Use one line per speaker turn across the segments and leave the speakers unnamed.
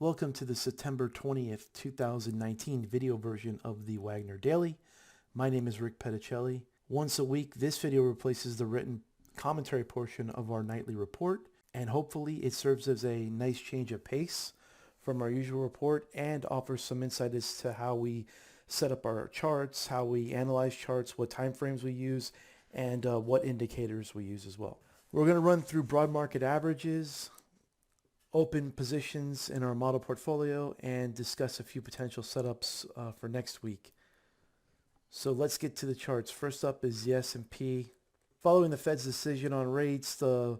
Welcome to the September 20th, 2019 video version of the Wagner Daily. My name is Rick Petticelli. Once a week, this video replaces the written commentary portion of our nightly report, and hopefully it serves as a nice change of pace from our usual report and offers some insight as to how we set up our charts, how we analyze charts, what time frames we use, and what indicators we use as well. We're going to run through broad market averages, open positions in our model portfolio, and discuss a few potential setups for next week. So let's get to the charts. First up is the S&P. Following the Fed's decision on rates, the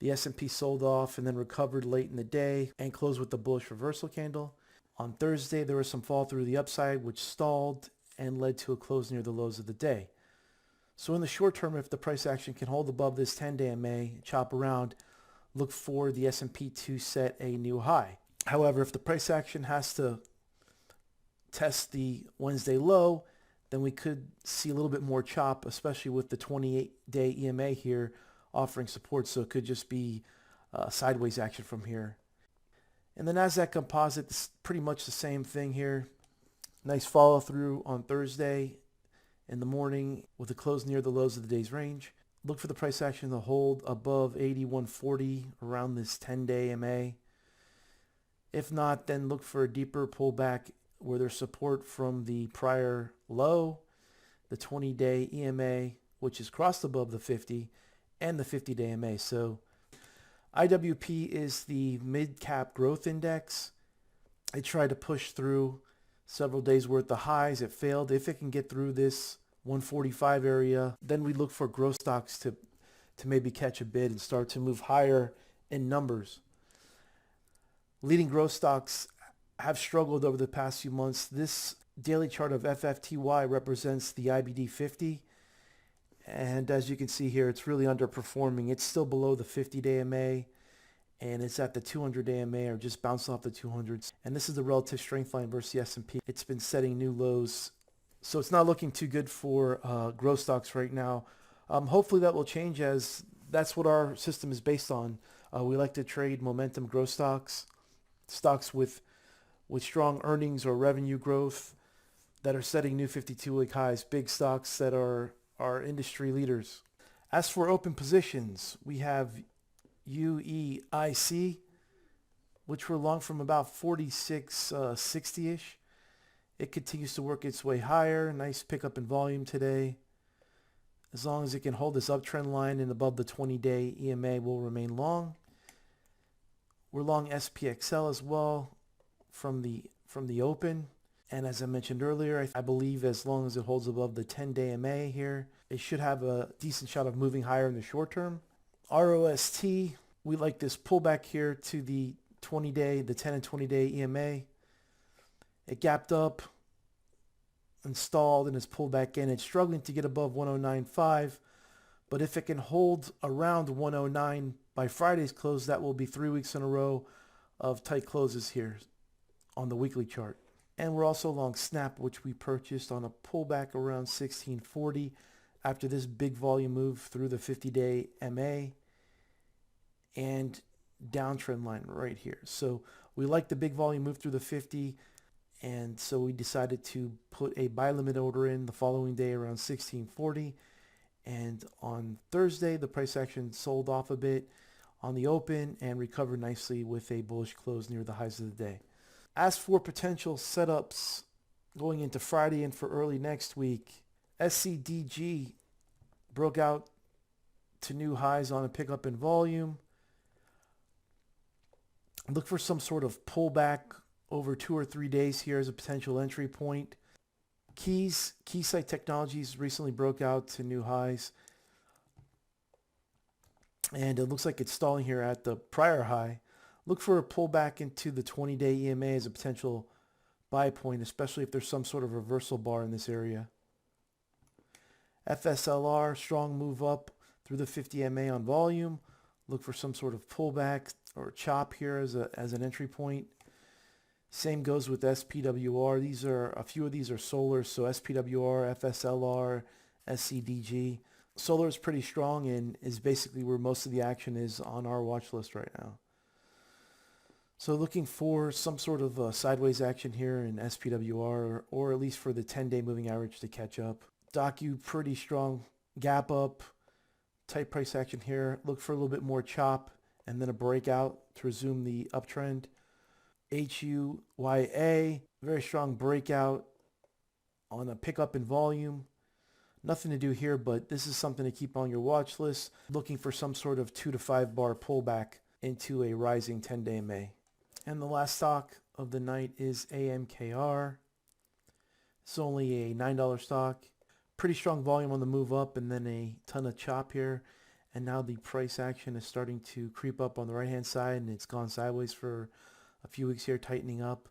S&P sold off and then recovered late in the day and closed with the bullish reversal candle. On Thursday, there was some fall through the upside, which stalled and led to a close near the lows of the day. So in the short term, if the price action can hold above this 10-day MA, chop around, look for the S&P to set a new high. However, if the price action has to test the Wednesday low, then we could see a little bit more chop, especially with the 28-day EMA here offering support. So it could just be sideways action from here. And the NASDAQ composite is pretty much the same thing here. Nice follow through on Thursday in the morning with a close near the lows of the day's range. Look for the price action to hold above 81.40 around this 10-day MA. If not, then look for a deeper pullback where there's support from the prior low, the 20-day EMA, which is crossed above the 50, and the 50-day MA. So IWP is the mid-cap growth index. It tried to push through several days worth of highs. It failed. If it can get through this 145 area, then we look for growth stocks to maybe catch a bid and start to move higher in numbers. Leading growth stocks have struggled over the past few months. This daily chart of FFTY represents the IBD 50. And as you can see here, it's really underperforming. It's still below the 50-day MA, and it's at the 200-day MA, or just bouncing off the 200s. And this is the relative strength line versus the S&P. It's been setting new lows. So it's not looking too good for growth stocks right now. Hopefully that will change, as that's what our system is based on. We like to trade momentum growth stocks, stocks with strong earnings or revenue growth that are setting new 52-week highs, big stocks that are industry leaders. As for open positions, we have UEIC, which we're long from about 46.60-ish. It continues to work its way higher. Nice pickup in volume today. As long as it can hold this uptrend line and above the 20-day EMA, will remain long. We're long SPXL as well from the open. And as I mentioned earlier, I believe as long as it holds above the 10-day MA here, it should have a decent shot of moving higher in the short term. ROST, we like this pullback here to the 20-day, the 10 and 20-day EMA. It gapped up and stalled and has pulled back in. It's struggling to get above 109.5, but if it can hold around 109 by Friday's close, that will be 3 weeks in a row of tight closes here on the weekly chart. And we're also long Snap, which we purchased on a pullback around 1640 after this big volume move through the 50-day MA and downtrend line right here. So we like the big volume move through the 50, and so we decided to put a buy limit order in the following day around 1640. And on Thursday, the price action sold off a bit on the open and recovered nicely with a bullish close near the highs of the day. As for potential setups going into Friday and for early next week, SCDG broke out to new highs on a pickup in volume. Look for some sort of pullback over 2 or 3 days here as a potential entry point. Keysight Technologies recently broke out to new highs, and it looks like it's stalling here at the prior high. Look for a pullback into the 20-day EMA as a potential buy point, especially if there's some sort of reversal bar in this area. FSLR, strong move up through the 50 MA on volume. Look for some sort of pullback or chop here as an entry point. Same goes with SPWR. A few of these are solar, so SPWR, FSLR, SCDG. Solar is pretty strong and is basically where most of the action is on our watch list right now. So looking for some sort of sideways action here in SPWR, or at least for the 10-day moving average to catch up. Docu pretty strong gap up, tight price action here. Look for a little bit more chop and then a breakout to resume the uptrend. HUYA, very strong breakout on a pickup in volume. Nothing to do here, but this is something to keep on your watch list. Looking for some sort of 2 to 5 bar pullback into a rising 10-day MA. And the last stock of the night is AMKR. It's only a $9 stock. Pretty strong volume on the move up and then a ton of chop here. And now the price action is starting to creep up on the right hand side, and it's gone sideways for a few weeks here, tightening up.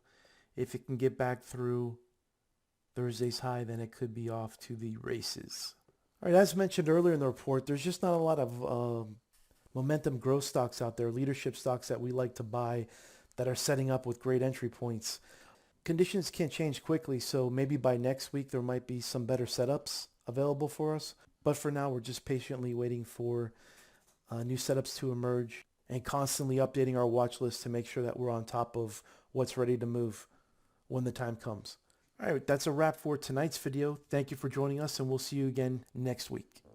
If it can get back through Thursday's high, then it could be off to the races. All right, as mentioned earlier in the report, there's just not a lot of momentum growth stocks out there, leadership stocks that we like to buy that are setting up with great entry points. Conditions can change quickly, so maybe by next week there might be some better setups available for us. But for now, we're just patiently waiting for new setups to emerge and constantly updating our watch list to make sure that we're on top of what's ready to move when the time comes. All right, that's a wrap for tonight's video. Thank you for joining us, and we'll see you again next week.